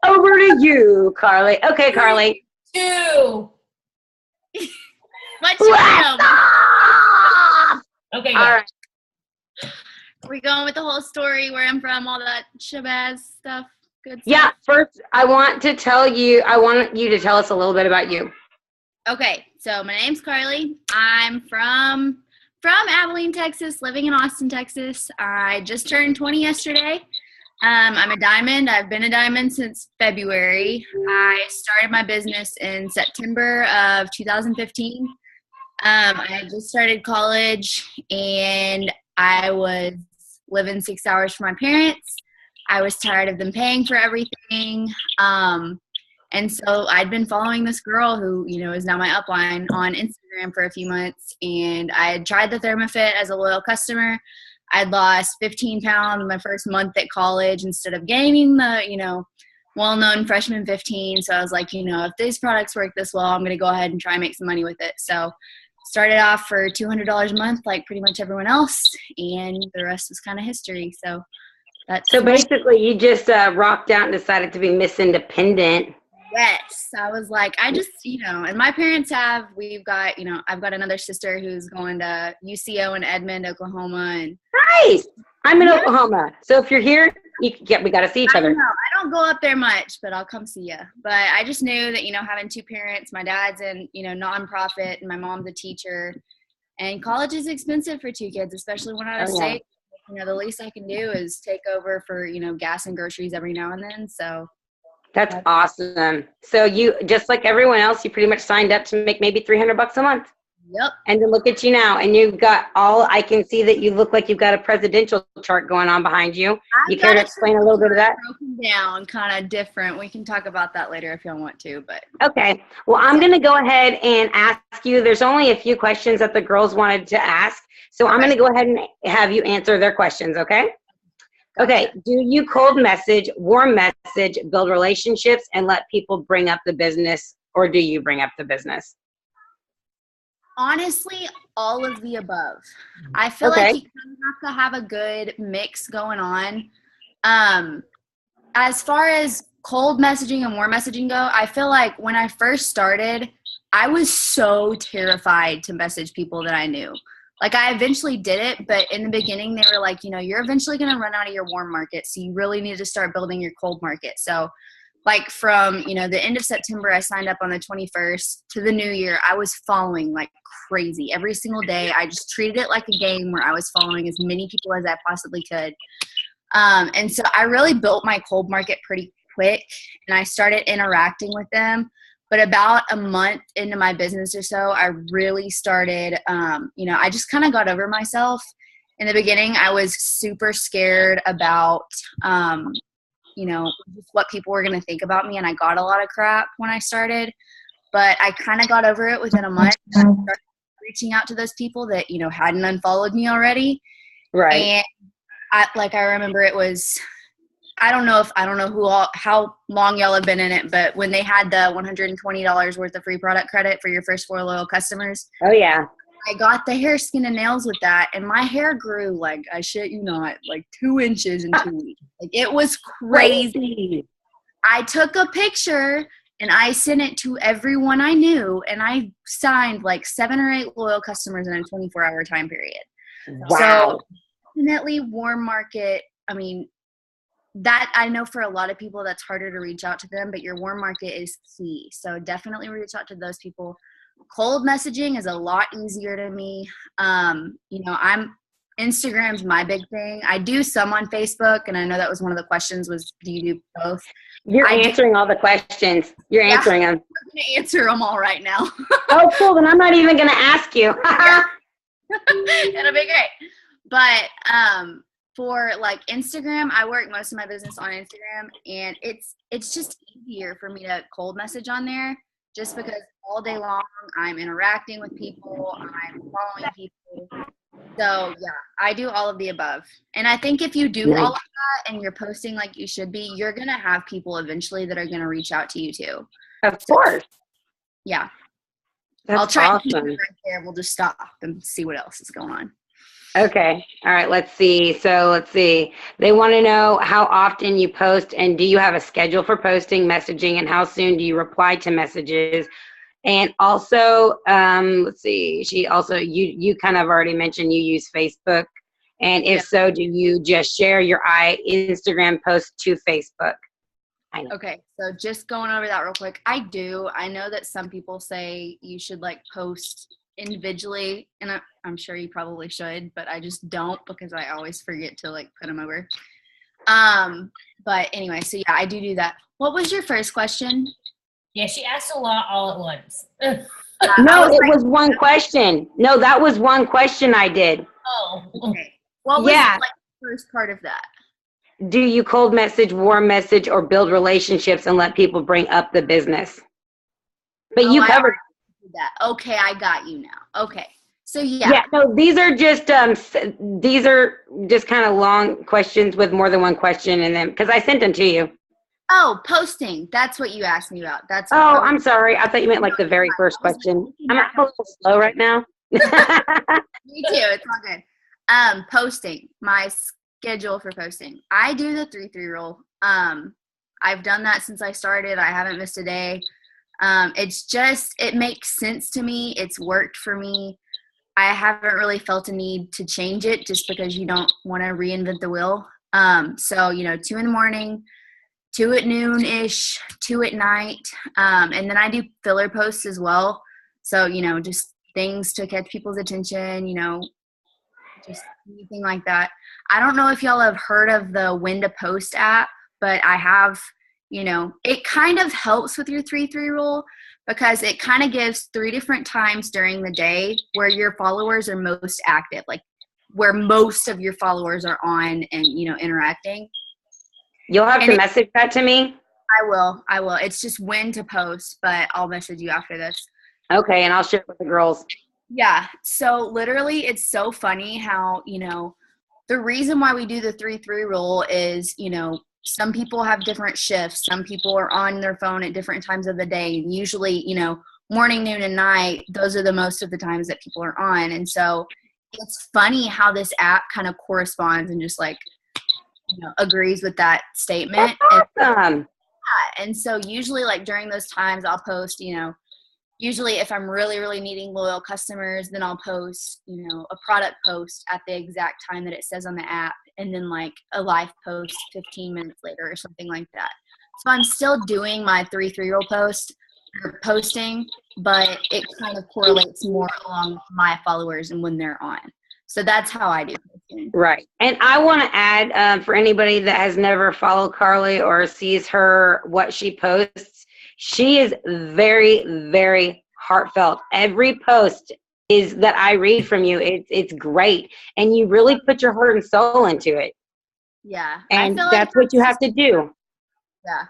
Over to you, Karlie. Okay, Karlie. 2. What's Blast your off! Okay, All yeah. right. We're going with the whole story, where I'm from, all that shabazz stuff. Good stuff. Yeah, first I want you to tell us a little bit about you. Okay, so my name's Karlie. I'm from Abilene, Texas, living in Austin, Texas. I just turned 20 yesterday. I'm a diamond. I've been a diamond since February. I started my business in September of 2015. I had just started college, and I was living 6 hours from my parents. I was tired of them paying for everything. And so I'd been following this girl who, is now my upline on Instagram for a few months. And I had tried the ThermaFit as a loyal customer. I'd lost 15 pounds my first month at college instead of gaining the, well-known freshman 15. So I was like, if these products work this well, I'm going to go ahead and try and make some money with it. So started off for $200 a month, like pretty much everyone else. And the rest was kind of history. So basically you just rocked out and decided to be Miss Independent. Yes. I was like, I just, and my parents we've got, I've got another sister who's going to UCO in Edmond, Oklahoma. And nice. I'm in Oklahoma. So if you're here, we got to see each other. I don't go up there much, but I'll come see you. But I just knew that, having two parents, my dad's in, nonprofit, and my mom's a teacher, and college is expensive for two kids, especially when out of state. The least I can do is take over for, gas and groceries every now and then. So that's awesome. So you, just like everyone else, you pretty much signed up to make maybe $300 a month. Yep. And then look at you now, and you've got I can see that you look like you've got a presidential chart going on behind you. You care to explain a little bit of that? Broken down, kind of different. We can talk about that later if you want to, but. Okay. Well, I'm going to go ahead and ask you. There's only a few questions that the girls wanted to ask. So I'm going to go ahead and have you answer their questions, okay? Okay. Do you cold message, warm message, build relationships, and let people bring up the business, or do you bring up the business? Honestly, all of the above. I feel like you kind of have to have a good mix going on. As far as cold messaging and warm messaging go, I feel like when I first started, I was so terrified to message people that I knew. Like, I eventually did it, but in the beginning, they were like, you're eventually going to run out of your warm market, so you really need to start building your cold market. So, like, from, the end of September, I signed up on the 21st to the new year. I was following like crazy every single day. I just treated it like a game where I was following as many people as I possibly could. And so I really built my cold market pretty quick, and I started interacting with them. But about a month into my business or so, I really started, I just kind of got over myself. In the beginning, I was super scared about, just what people were going to think about me. And I got a lot of crap when I started, but I kind of got over it within a month. I started reaching out to those people that, hadn't unfollowed me already. Right. And I remember it was, I don't know how long y'all have been in it, but when they had the $120 worth of free product credit for your first 4 loyal customers. Oh yeah. I got the hair, skin, and nails with that, and my hair grew, like, I shit you not, like 2 inches in 2 weeks. Like, it was crazy. I took a picture, and I sent it to everyone I knew, and I signed, like, 7 or 8 loyal customers in a 24-hour time period. Wow. So, definitely warm market. I mean, that I know for a lot of people, that's harder to reach out to them, but your warm market is key. So, definitely reach out to those people. Cold messaging is a lot easier to me. Instagram's my big thing. I do some on Facebook, and I know that was one of the questions was, do you do both? You're answering all the questions. You're answering them. I'm going to answer them all right now. Oh, cool. Then I'm not even going to ask you. It'll be great. But for like Instagram, I work most of my business on Instagram, and it's just easier for me to cold message on there, just because all day long I'm interacting with people, I'm following people. So yeah, I do all of the above. And I think if you do all of that and you're posting like you should be, you're going to have people eventually that are going to reach out to you too. Of course. Yeah. That's I'll try awesome. to keep it right there. We'll just stop and see what else is going on. Okay. All right. Let's see. So let's see. They want to know how often you post and do you have a schedule for posting, messaging, and how soon do you reply to messages? And also, let's see. She also you kind of already mentioned you use Facebook, and Yeah. if so, do you just share your Instagram post to Facebook? I know. Okay, so just going over that real quick. I do. I know that some people say you should like post individually, and I'm sure you probably should, but I just don't because I always forget to like put them over. But anyway, so yeah, I do that. What was your first question? Yeah, she asked a lot all at once. No, it was one question. No, that was one question I did. Oh. Okay. What was Yeah. like the first part of that? Do you cold message, warm message, or build relationships and let people bring up the business? But you I covered already did that. Okay, I got you now. Okay. So yeah. Yeah, no, these are just kind of long questions with more than one question in them because I sent them to you. Oh, posting. That's what you asked me about. That's Oh, I'm sorry. I thought you meant like the very first question. I'm a little slow right now. Me too. It's all good. Posting. My schedule for posting. I do the 3-3 rule. I've done that since I started. I haven't missed a day. It makes sense to me. It's worked for me. I haven't really felt a need to change it just because you don't want to reinvent the wheel. So, 2 in the morning, 2 at noon-ish, 2 at night. And then I do filler posts as well. So, just things to catch people's attention, just anything like that. I don't know if y'all have heard of the When to Post app, but I have, it kind of helps with your 3-3 rule because it kind of gives 3 different times during the day where your followers are most active, like where most of your followers are on and, interacting. You'll have to message that to me. I will. It's just when to post, but I'll message you after this. Okay, and I'll share it with the girls. Yeah. So literally it's so funny how, the reason why we do the 3-3 rule is, some people have different shifts. Some people are on their phone at different times of the day. And usually, morning, noon, and night, those are the most of the times that people are on. And so it's funny how this app kind of corresponds and just like, agrees with that statement. That's awesome. And so usually like during those times I'll post, usually if I'm really, really needing loyal customers, then I'll post, a product post at the exact time that it says on the app, and then like a live post 15 minutes later or something like that. So I'm still doing my 3-3 rule posting, but it kind of correlates more along my followers and when they're on. So that's how I do posting. Right. And I want to add, for anybody that has never followed Karlie or sees what she posts, she is very, very heartfelt. Every post is that I read from you. It's great. And you really put your heart and soul into it. Yeah. And that's what you have to do. Yeah.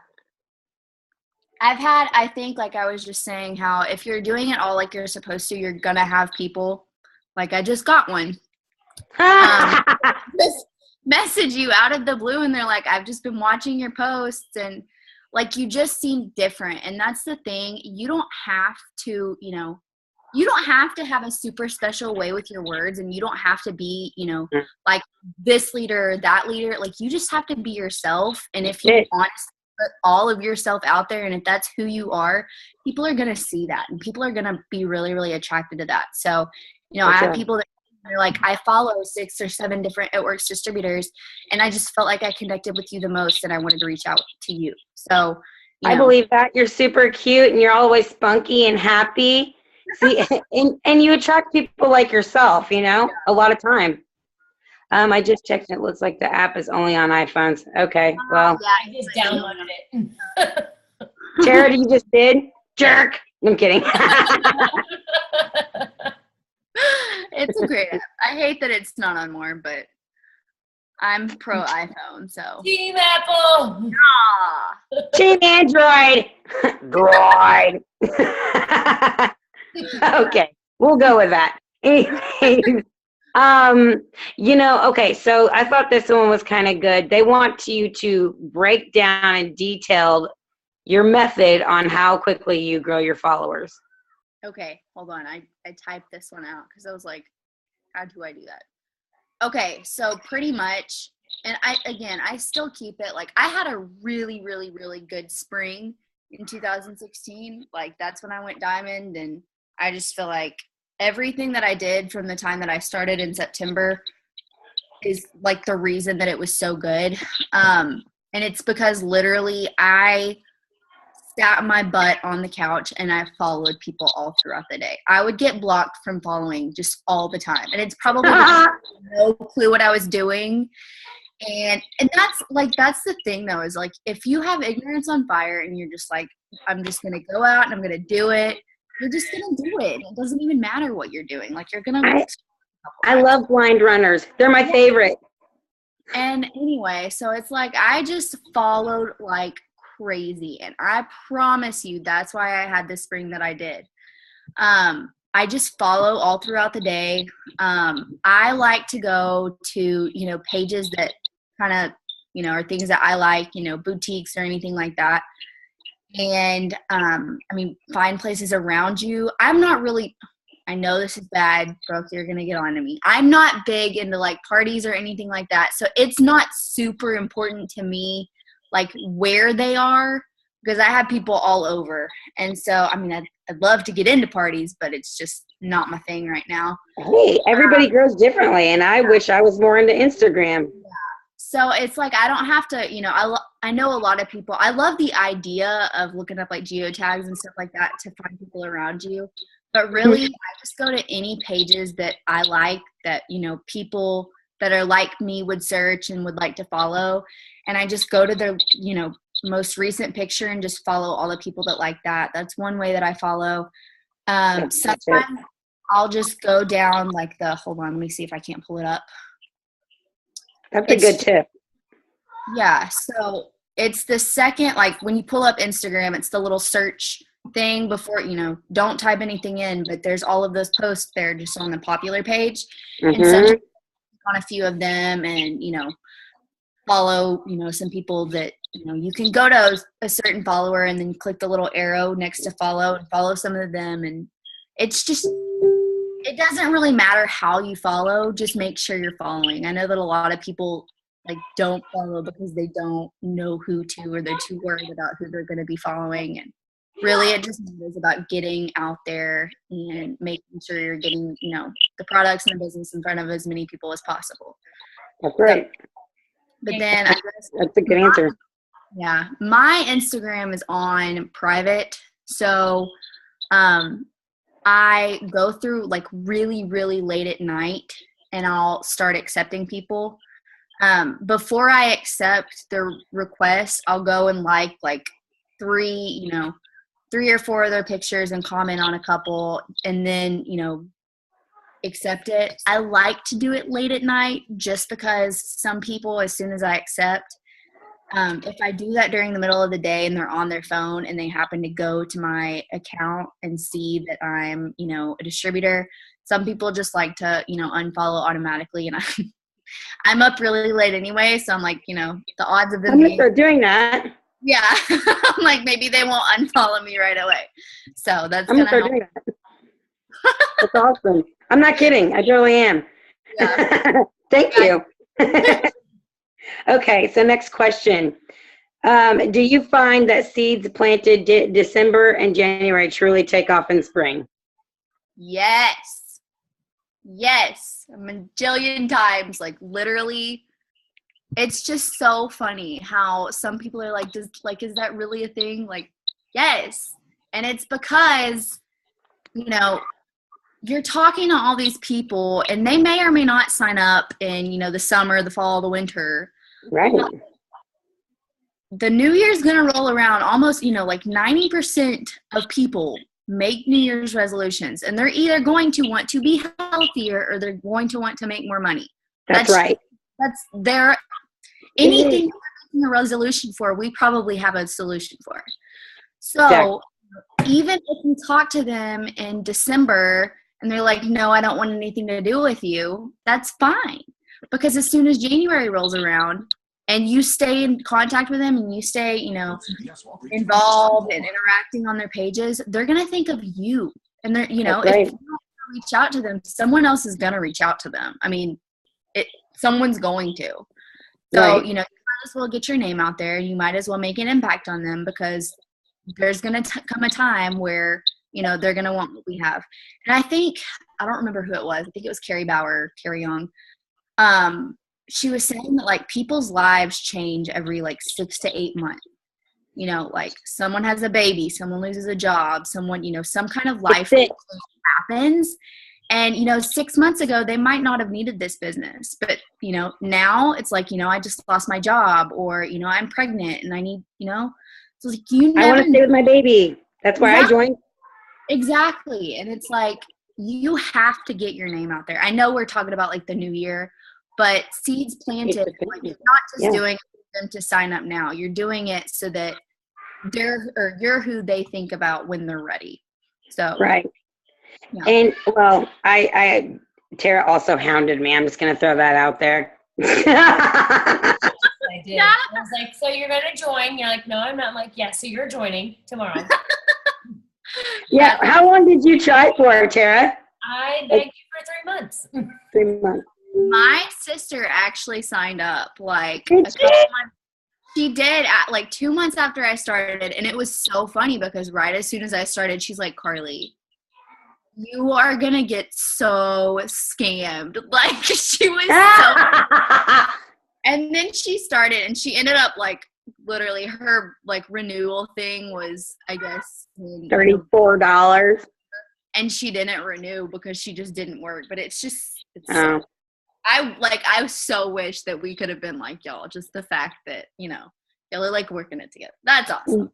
I think like I was just saying how if you're doing it all like you're supposed to, you're going to have people like I just got one. Just message you out of the blue and they're like, I've just been watching your posts and like you just seem different. And that's the thing. You don't have to, you don't have to have a super special way with your words, and you don't have to be, like this leader, that leader. Like you just have to be yourself. And if you honestly put all of yourself out there, and if that's who you are, people are going to see that, and people are going to be really, really attracted to that. So, I have people that are like, I follow 6 or 7 different It Works distributors, and I just felt like I connected with you the most, and I wanted to reach out to you. So, I believe that. You're super cute, and you're always spunky and happy. See, and you attract people like yourself, a lot of time. I just checked, and it looks like the app is only on iPhones. Okay, well. Yeah, I just downloaded it. Charity, you just did? Jerk. I'm kidding. It's a great app. I hate that it's not on more, but I'm pro iPhone, so. Team Apple. Team Android. Droid. Okay, we'll go with that. Anyways, okay, so I thought this one was kind of good. They want you to break down in detail your method on how quickly you grow your followers. Okay, hold on. I typed this one out because I was like, how do I do that? Okay, so pretty much, and I still keep it. Like, I had a really, really, really good spring in 2016. Like, that's when I went diamond, and I just feel like everything that I did from the time that I started in September is like the reason that it was so good. And it's because literally I sat my butt on the couch and I followed people all throughout the day. I would get blocked from following just all the time. And it's probably because I had no clue what I was doing. And that's the thing though, is like, if you have ignorance on fire and you're just like, I'm just going to go out and I'm going to do it, you're just going to do it. It doesn't even matter what you're doing. Like, you're going to. I love blind runners. They're my favorite. And anyway, so it's like, I just followed like crazy. And I promise you, that's why I had the spring that I did. I just follow all throughout the day. I like to go to, pages that kind of, are things that I like, boutiques or anything like that. And, find places around you. I'm not really, I know this is bad, Brooke, you're going to get on to me. I'm not big into like parties or anything like that. So it's not super important to me, like where they are, because I have people all over. And so, I'd love to get into parties, but it's just not my thing right now. Hey, everybody grows differently. And I wish I was more into Instagram. So it's like, I don't have to, I know a lot of people, I love the idea of looking up like geotags and stuff like that to find people around you. But really, I just go to any pages that I like, that, people that are like me would search and would like to follow. And I just go to their, most recent picture and just follow all the people that like that. That's one way that I follow. Sometimes I'll just go down like hold on, let me see if I can't pull it up. That's a good tip. Yeah. So it's the second, like when you pull up Instagram, it's the little search thing before, don't type anything in, but there's all of those posts there just on the popular page. Mm-hmm. And so on a few of them and, follow, some people that, you can go to a certain follower and then click the little arrow next to follow and follow some of them. And it's just, it doesn't really matter how you follow, just make sure you're following. I know that a lot of people like don't follow because they don't know who to, or they're too worried about who they're going to be following. And really, it just is about getting out there and making sure you're getting, the products and the business in front of as many people as possible. That's right. But then I guess that's a good answer. Yeah. My Instagram is on private. So I go through like really, really late at night and I'll start accepting people. Before I accept their requests, I'll go and like three or four of their pictures and comment on a couple and then, accept it. I like to do it late at night just because some people, as soon as I accept, if I do that during the middle of the day and they're on their phone and they happen to go to my account and see that I'm, a distributor, some people just like to, unfollow automatically. And I'm up really late anyway. So I'm like, the odds of them I'm going to start doing that. Yeah. I'm like, maybe they won't unfollow me right away. So that's going to help. Doing that. That's awesome. I'm not kidding. I really am. Yeah. Thank you. Okay, so next question. Do you find that seeds planted December and January truly take off in spring? Yes. A majillion times. Like literally, it's just so funny how some people are like, is that really a thing? Like, yes. And it's because, you're talking to all these people and they may or may not sign up in, the summer, the fall, the winter. Right. The new year's going to roll around almost, like 90% of people make New Year's resolutions and they're either going to want to be healthier or they're going to want to make more money. That's right. That's their anything we're making a resolution for, we probably have a solution for. So exactly. Even if you talk to them in December and they're like, no, I don't want anything to do with you, that's fine. Because as soon as January rolls around and you stay in contact with them and you stay, involved and interacting on their pages, they're going to think of you. And they're, if you don't reach out to them, someone else is going to reach out to them. someone's going to. So, Right. you know, you might as well get your name out there. You might as well make an impact on them, because there's going to come a time where, you know, they're going to want what we have. And I don't remember who it was. I think it was Carrie Young. She was saying that, like, people's lives change every, like, 6 to 8 months. You know, like, someone has a baby, someone loses a job, someone, you know, some kind of life happens. And, you know, 6 months ago, they might not have needed this business. But, you know, now it's like, you know, I just lost my job, or, you know, I'm pregnant and I need, you know. So, like, I want to stay with my baby. That's why I joined. Exactly. And it's like, you have to get your name out there. I know we're talking about, like, the new year, but seeds planted, like, you're not just doing it for them to sign up now. You're doing it so that you're who they think about when they're ready. So Right. yeah. And well, Tara also hounded me. I'm just going to throw that out there. I did. Yeah. I was like, so you're going to join? You're like, no, I'm not. I'm like, yeah, so you're joining tomorrow. Yeah. How long did you try for, Tara? I begged you for 3 months. 3 months. My sister actually signed up, like, a couple months. She did at, like, 2 months after I started. And it was so funny because right as soon as I started, she's like, Karlie, you are going to get so scammed. Like, she was so. And then she started, and she ended up, like, literally her, like, renewal thing was, I guess, $34. And she didn't renew because she just didn't work. But it's just, Oh. I so wish that we could have been like y'all. Just the fact that, you know, y'all are, like, working it together. That's awesome.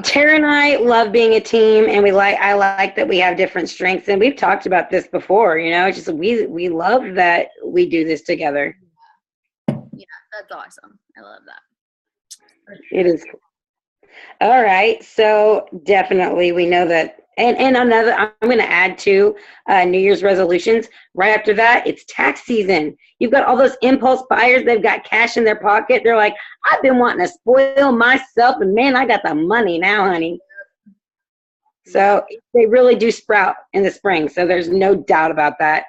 Tara and I love being a team, and I like that we have different strengths, and we've talked about this before. You know, it's just we love that we do this together. Yeah, that's awesome. I love that. It is. All right, so definitely we know that. And another, I'm going to add to New Year's resolutions. Right after that, it's tax season. You've got all those impulse buyers. They've got cash in their pocket. They're like, I've been wanting to spoil myself, and man, I got the money now, honey. So they really do sprout in the spring. So there's no doubt about that.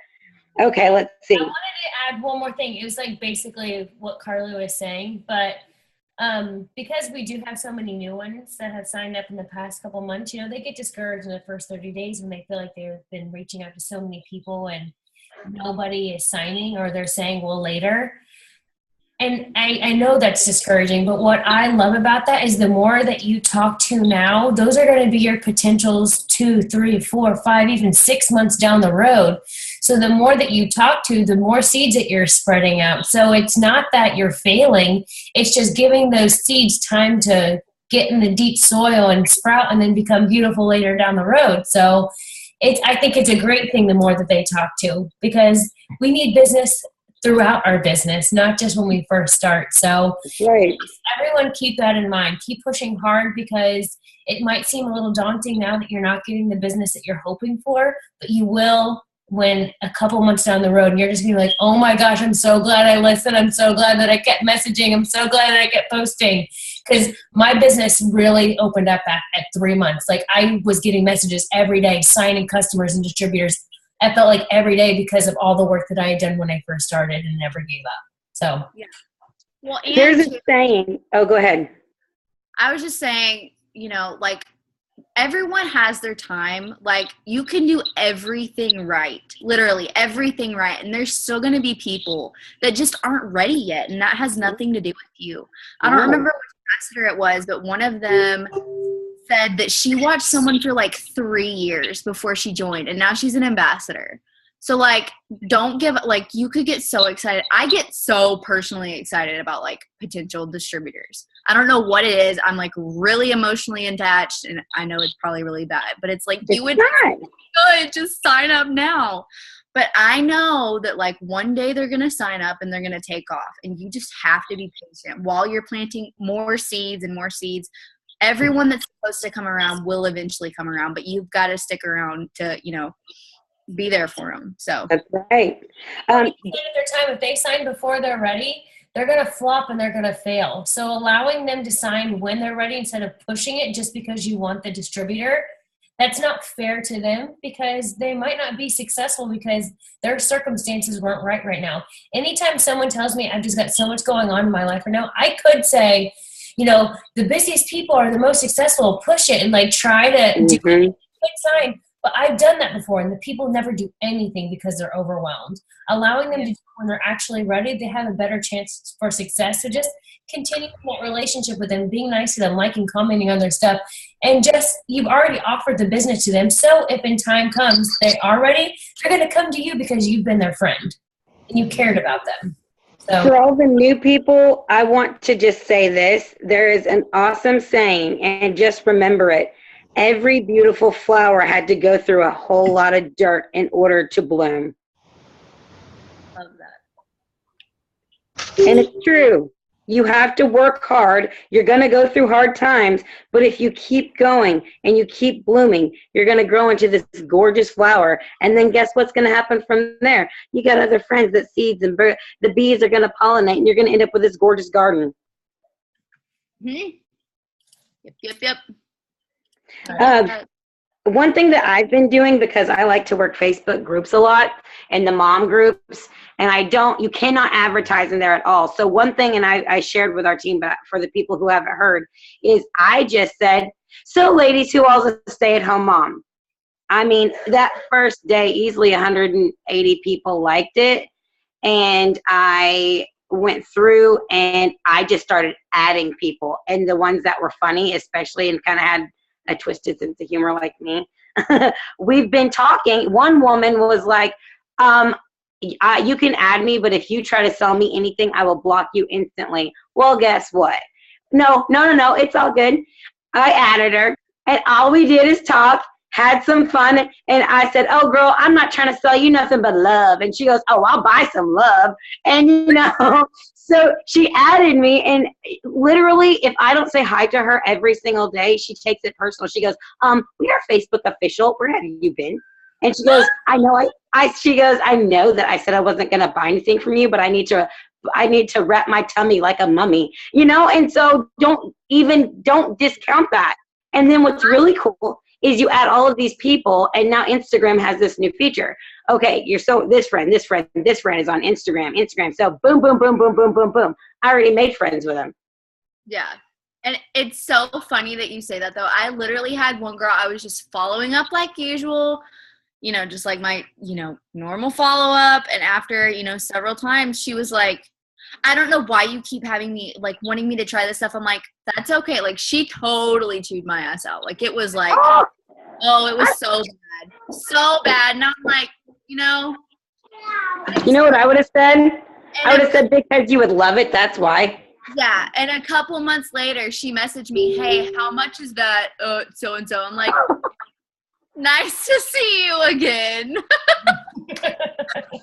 Okay, let's see. I wanted to add one more thing. It was, like, basically what Karlie was saying, but because we do have so many new ones that have signed up in the past couple months, you know, they get discouraged in the first 30 days when they feel like they've been reaching out to so many people and nobody is signing, or they're saying, well, later. And I know that's discouraging, but what I love about that is the more that you talk to now, those are going to be your potentials 2, 3, 4, 5, even 6 months down the road. So the more that you talk to, the more seeds that you're spreading out. So it's not that you're failing. It's just giving those seeds time to get in the deep soil and sprout and then become beautiful later down the road. So I think it's a great thing the more that they talk to, because we need business throughout our business, not just when we first start. So Right. Everyone keep that in mind. Keep pushing hard, because it might seem a little daunting now that you're not getting the business that you're hoping for, but you will when a couple months down the road, and you're just going to be like, oh my gosh, I'm so glad I listened. I'm so glad that I kept messaging. I'm so glad that I kept posting, because my business really opened up at 3 months. Like, I was getting messages every day, signing customers and distributors. I felt like every day, because of all the work that I had done when I first started and never gave up. So yeah. Well, and there's a saying. Oh, go ahead. I was just saying, you know, like, everyone has their time. Like, you can do everything right, literally everything right, and there's still going to be people that just aren't ready yet, and that has nothing to do with you. I don't remember which ambassador it was, but one of them said that she watched someone for like 3 years before she joined, and now she's an ambassador. So, like, don't give up. Like, you could get so excited. I get so personally excited about, like, potential distributors. I don't know what it is. I'm, like, really emotionally attached, and I know it's probably really bad, but it's like, you would good, just sign up now. But I know that, like, one day they're going to sign up and they're going to take off, and you just have to be patient while you're planting more seeds and more seeds. Everyone that's supposed to come around will eventually come around, but you've got to stick around to, you know, be there for them. So that's right. At their time, if they sign before they're ready, they're going to flop and they're going to fail. So allowing them to sign when they're ready instead of pushing it just because you want the distributor, that's not fair to them because they might not be successful because their circumstances weren't right now. Anytime someone tells me I've just got so much going on in my life right now, I could say, the busiest people are the most successful. Push it and like try to do a good sign. But I've done that before, and the people never do anything because they're overwhelmed. Allowing them to do it when they're actually ready, they have a better chance for success. So just continue that relationship with them, being nice to them, liking, commenting on their stuff, and just you've already offered the business to them. So if in time comes they are ready, they're going to come to you because you've been their friend and you cared about them. So for all the new people, I want to just say this. There is an awesome saying, and just remember it. Every beautiful flower had to go through a whole lot of dirt in order to bloom. Love that. And it's true. You have to work hard. You're going to go through hard times, but if you keep going and you keep blooming, you're going to grow into this gorgeous flower. And then guess what's going to happen from there? You got other friends that seeds and the bees are going to pollinate, and you're going to end up with this gorgeous garden. Yep. One thing that I've been doing, because I like to work Facebook groups a lot and the mom groups, and you cannot advertise in there at all. So one thing, and I shared with our team, but for the people who haven't heard, is I just said, so ladies, who all's a stay-at-home mom? I mean, that first day, easily 180 people liked it. And I went through and I just started adding people, and the ones that were funny, especially, and kind of had a twisted sense of humor like me. We've been talking. One woman was like, you can add me, but if you try to sell me anything, I will block you instantly. Well, guess what? No, it's all good. I added her, and all we did is talk, had some fun, and I said, oh, girl, I'm not trying to sell you nothing but love. And she goes, oh, I'll buy some love. And, so she added me, and literally, if I don't say hi to her every single day, she takes it personal. She goes, we are Facebook official. Where have you been? And she goes, I know she goes, I know that I said I wasn't going to buy anything from you, but I need to wrap my tummy like a mummy, and so don't discount that. And then what's really cool is you add all of these people, and now Instagram has this new feature. Okay, this friend is on Instagram. So boom, boom, boom, boom, boom, boom, boom. I already made friends with them. Yeah. And it's so funny that you say that, though. I literally had one girl I was just following up like usual, just like my, normal follow-up. And after, several times, she was like, I don't know why you keep having me, like, wanting me to try this stuff. I'm like, that's okay. Like, she totally chewed my ass out. Like, it was like, it was so bad. So bad. And I'm like, You know what I would have said? I would have said because you would love it, that's why. Yeah, and a couple months later, she messaged me, hey, how much is that so-and-so? I'm like, nice to see you again.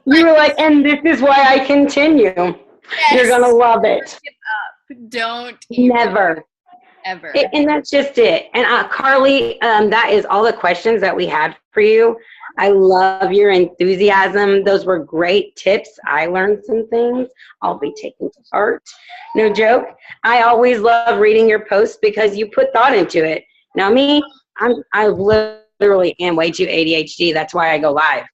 You were like, and this is why I continue. Yes. You're going to love it. Don't. Never. Ever. And that's just it. And Karlie, that is all the questions that we had for you. I love your enthusiasm. Those were great tips. I learned some things I'll be taking to heart. No joke. I always love reading your posts because you put thought into it. Now me, I literally am way too ADHD. That's why I go live.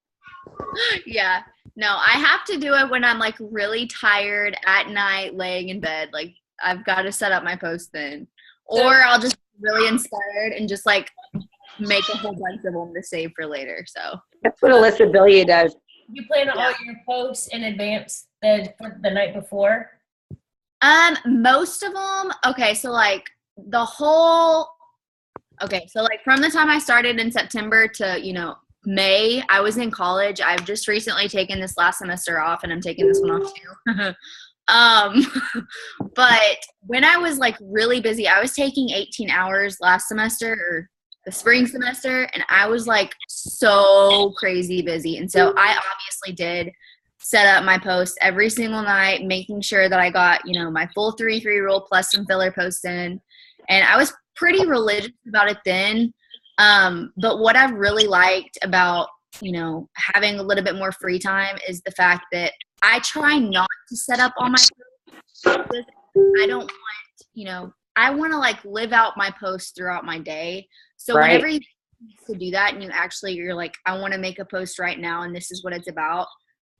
Yeah. No, I have to do it when I'm like really tired at night laying in bed. Like I've got to set up my post then. Or I'll just be really inspired and just like make a whole bunch of them to save for later. So that's what Alyssa Billia does. You plan all your posts in advance the night before? Most of them. Okay, so like from the time I started in September to, May, I was in college. I've just recently taken this last semester off, and I'm taking this one off too. But when I was like really busy, I was taking 18 hours last semester or the spring semester, and I was like so crazy busy. And so I obviously did set up my posts every single night, making sure that I got, my full 3 rule plus some filler posts in. And I was pretty religious about it then. But what I've really liked about, having a little bit more free time is the fact that I try not to set up all my posts. I don't want, I want to like live out my posts throughout my day. So whenever you to do that, and you're like, I want to make a post right now, and this is what it's about.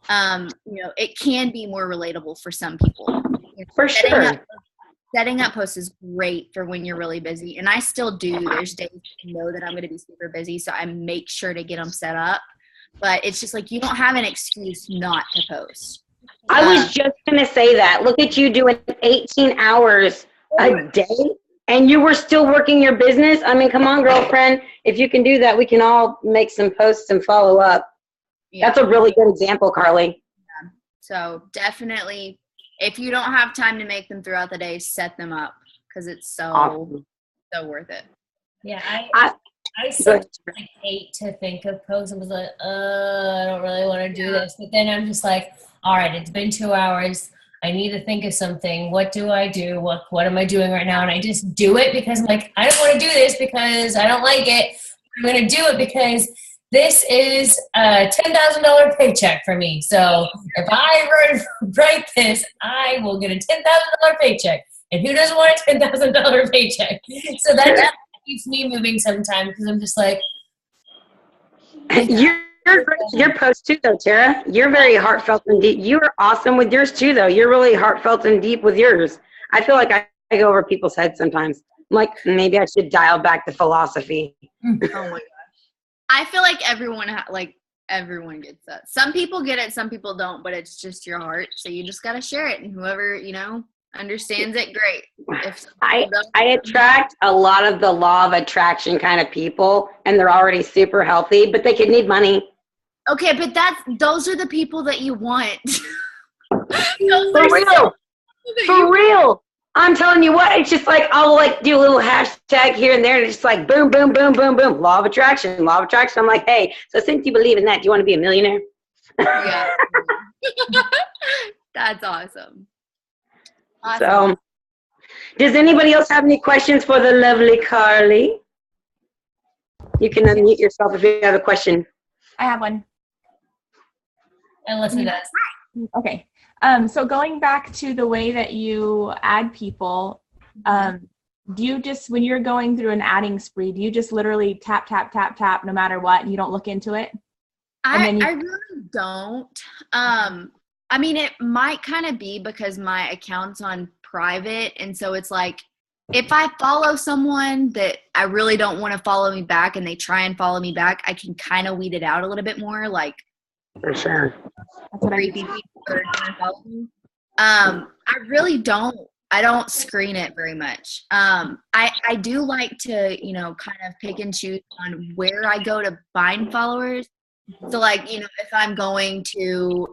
It can be more relatable for some people. For sure. Setting up posts is great for when you're really busy, and I still do. There's days I know that I'm going to be super busy, so I make sure to get them set up. But it's just like you don't have an excuse not to post. I was just going to say that. Look at you doing 18 hours a day, and you were still working your business. I mean, come on, girlfriend. If you can do that, we can all make some posts and follow up. Yeah. That's a really good example, Karlie. Yeah. So definitely, if you don't have time to make them throughout the day, set them up because it's so worth it. Yeah, I sometimes hate to think of posts. I was like, I don't really want to do this. But then I'm just like, all right, it's been 2 hours. I need to think of something. What do I do? What am I doing right now? And I just do it because I'm like, I don't want to do this because I don't like it. I'm going to do it because this is a $10,000 paycheck for me. So if I write this, I will get a $10,000 paycheck. And who doesn't want a $10,000 paycheck? So that keeps me moving sometimes because I'm just like. Your post too, though, Tara. You're very heartfelt and deep. You are awesome with yours too, though. You're really heartfelt and deep with yours. I feel like I go over people's heads sometimes. I'm like, maybe I should dial back the philosophy. Oh my gosh. I feel like everyone gets that. Some people get it, some people don't, but it's just your heart. So you just got to share it. And whoever, understands it, great. I attract a lot of the law of attraction kind of people, and they're already super healthy, but they could need money. Okay, but those are the people that you want. For real. I'm telling you what, it's just like I'll do a little hashtag here and there, and it's just like boom, boom, boom, boom, boom. Law of attraction. I'm like, hey, so since you believe in that, do you want to be a millionaire? Yeah. That's awesome. So, does anybody else have any questions for the lovely Karlie? You can unmute yourself if you have a question. I have one. And listen to this. Okay. So going back to the way that you add people, do you just, when you're going through an adding spree, do you just literally tap, tap, tap, tap, no matter what, and you don't look into it? I really don't. I mean, it might kind of be because my account's on private. And so it's like, if I follow someone that I really don't want to follow me back and they try and follow me back, I can kind of weed it out a little bit more. Like, for sure. That's what creepy people are trying to follow me. I really don't. I don't screen it very much. I do like to, kind of pick and choose on where I go to find followers. So if I'm going to,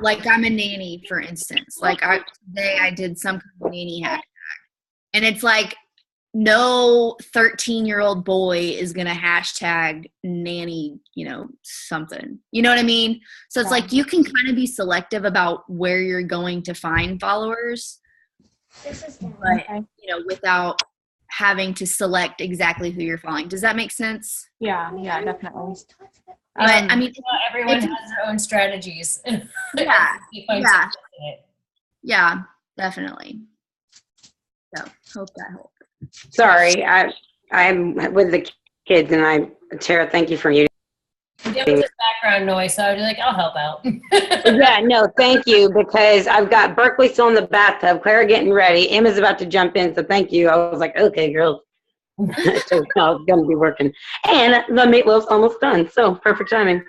like I'm a nanny, for instance. Today I did some kind of nanny hashtag. And it's like, no 13-year-old boy is going to hashtag nanny, something. You know what I mean? So it's like you can kind of be selective about where you're going to find followers. But, without having to select exactly who you're following. Does that make sense? Yeah, definitely. But I mean, everyone has their own strategies. Yeah, definitely. So hope that helps. Sorry, I'm with the kids, and Tara, thank you for you. There was this background noise, so I was like, I'll help out. Yeah, no, thank you, because I've got Berkeley still in the bathtub, Claire getting ready, Emma's about to jump in, so thank you. I was like, okay, girls. So I was going to be working. And the meatloaf's almost done, so perfect timing.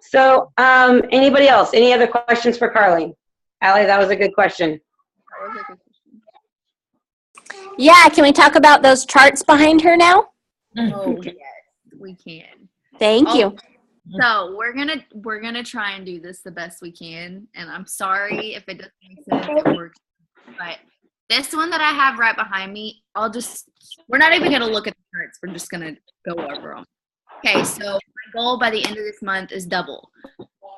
So anybody else? Any other questions for Karlie? Allie, that was a good question. Yeah, can we talk about those charts behind her now? Oh, yes, we can. Thank you. So we're gonna try and do this the best we can, and I'm sorry if it doesn't make sense. It works, but this one that I have right behind me, we're not even gonna look at the charts. We're just gonna go over them. Okay, so my goal by the end of this month is double.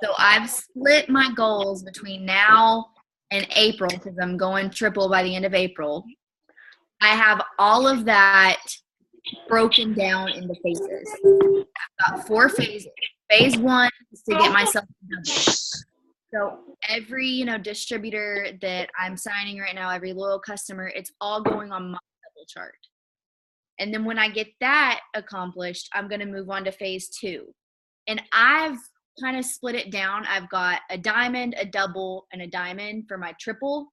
So I've split my goals between now and April because I'm going triple by the end of April. I have all of that broken down into phases. I've got 4 phases. Phase 1 is to get myself double. So every, distributor that I'm signing right now, every loyal customer, it's all going on my double chart. And then when I get that accomplished, I'm going to move on to phase 2. And I've kind of split it down. I've got a diamond, a double, and a diamond for my triple.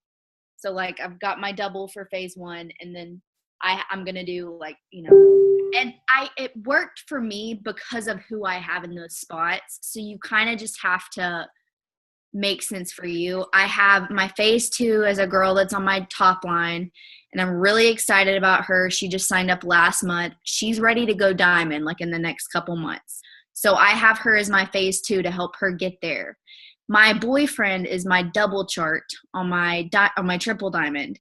So like I've got my double for phase 1, and then I'm going to do like, and it worked for me because of who I have in those spots. So you kind of just have to make sense for you. I have my phase 2 as a girl that's on my top line, and I'm really excited about her. She just signed up last month. She's ready to go diamond like in the next couple months. So I have her as my phase 2 to help her get there. My boyfriend is my double chart on my triple diamond.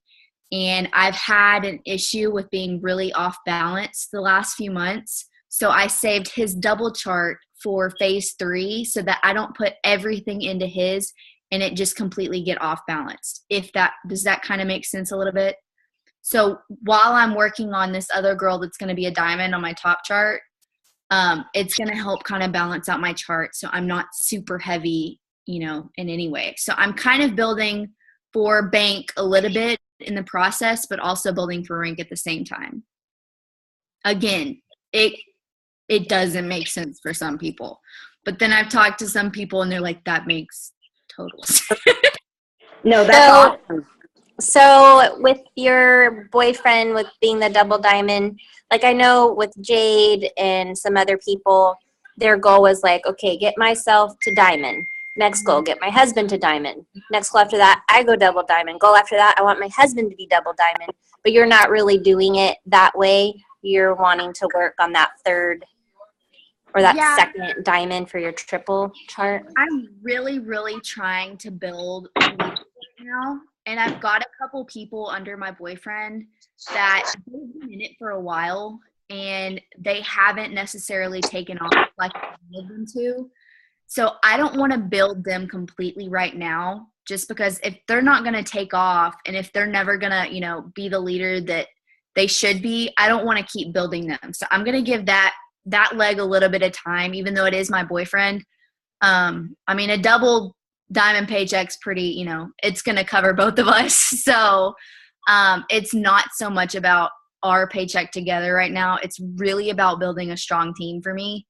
And I've had an issue with being really off balance the last few months. So I saved his double chart for phase 3 so that I don't put everything into his and it just completely get off balance. Does that kind of make sense a little bit? So while I'm working on this other girl that's going to be a diamond on my top chart, it's going to help kind of balance out my chart. So I'm not super heavy, in any way. So I'm kind of building for bank a little bit in the process, but also building for rank at the same time. Again, it doesn't make sense for some people, but then I've talked to some people and they're like, that makes total sense. No, that's awesome. So with your boyfriend, with being the double diamond, like I know with Jade and some other people, their goal was like, okay, get myself to diamond. Next goal, get my husband to diamond. Next goal after that, I go double diamond. Goal after that, I want my husband to be double diamond. But you're not really doing it that way. You're wanting to work on that third or that second diamond for your triple chart. I'm really, really trying to build right now. And I've got a couple people under my boyfriend that they've been in it for a while and they haven't necessarily taken off like I wanted them to. So I don't want to build them completely right now, just because if they're not going to take off and if they're never going to, be the leader that they should be, I don't want to keep building them. So I'm going to give that leg a little bit of time, even though it is my boyfriend. A double diamond paycheck's pretty, it's going to cover both of us. So it's not so much about our paycheck together right now. It's really about building a strong team for me.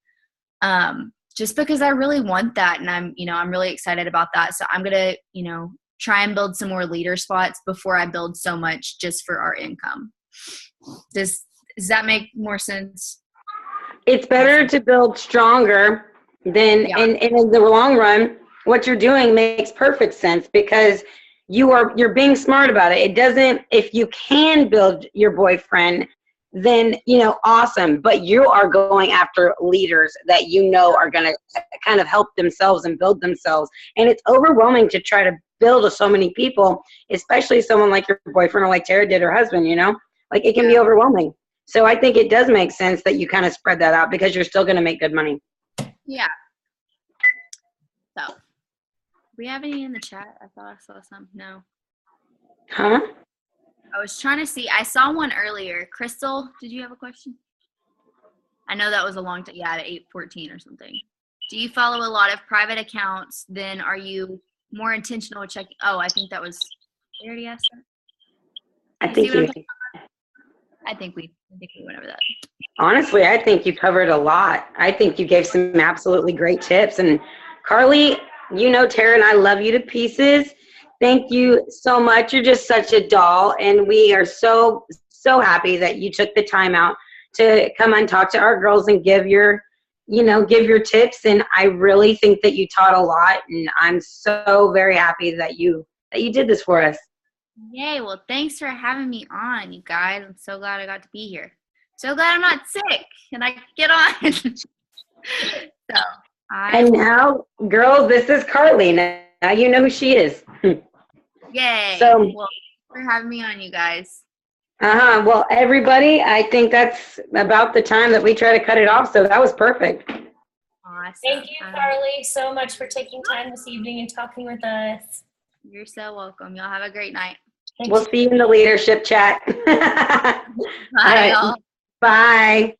Just because I really want that, and I'm really excited about that. So I'm going to, try and build some more leader spots before I build so much just for our income. Does that make more sense? It's better to build stronger than, and in the long run, what you're doing makes perfect sense because you're being smart about it. It doesn't, if you can build your boyfriend, then, awesome. But you are going after leaders that are going to kind of help themselves and build themselves. And it's overwhelming to try to build so many people, especially someone like your boyfriend or like Tara did her husband, like it can be overwhelming. So I think it does make sense that you kind of spread that out because you're still going to make good money. Yeah. So, do we have any in the chat? I thought I saw some. No. Huh? I was trying to see. I saw one earlier. Crystal, did you have a question? I know that was a long time. Yeah, at 8:14 or something. Do you follow a lot of private accounts? Then are you more intentional with checking? Oh, I think that was. I already asked that. I think we went over that. Honestly, I think you covered a lot. I think you gave some absolutely great tips. And Karlie, Tara and I love you to pieces. Thank you so much. You're just such a doll. And we are so, so happy that you took the time out to come and talk to our girls and give your tips. And I really think that you taught a lot. And I'm so very happy that you did this for us. Yay. Well, thanks for having me on, you guys. I'm so glad I got to be here. So glad I'm not sick and I can get on. And now, girls, this is Karlie. Now you know who she is. Yay. So, well, thanks for having me on, you guys. Well, everybody, I think that's about the time that we try to cut it off. So that was perfect. Awesome. Thank you, Karlie, so much for taking time this evening and talking with us. You're so welcome. Y'all have a great night. We'll see you in the leadership chat. Bye, y'all. Bye.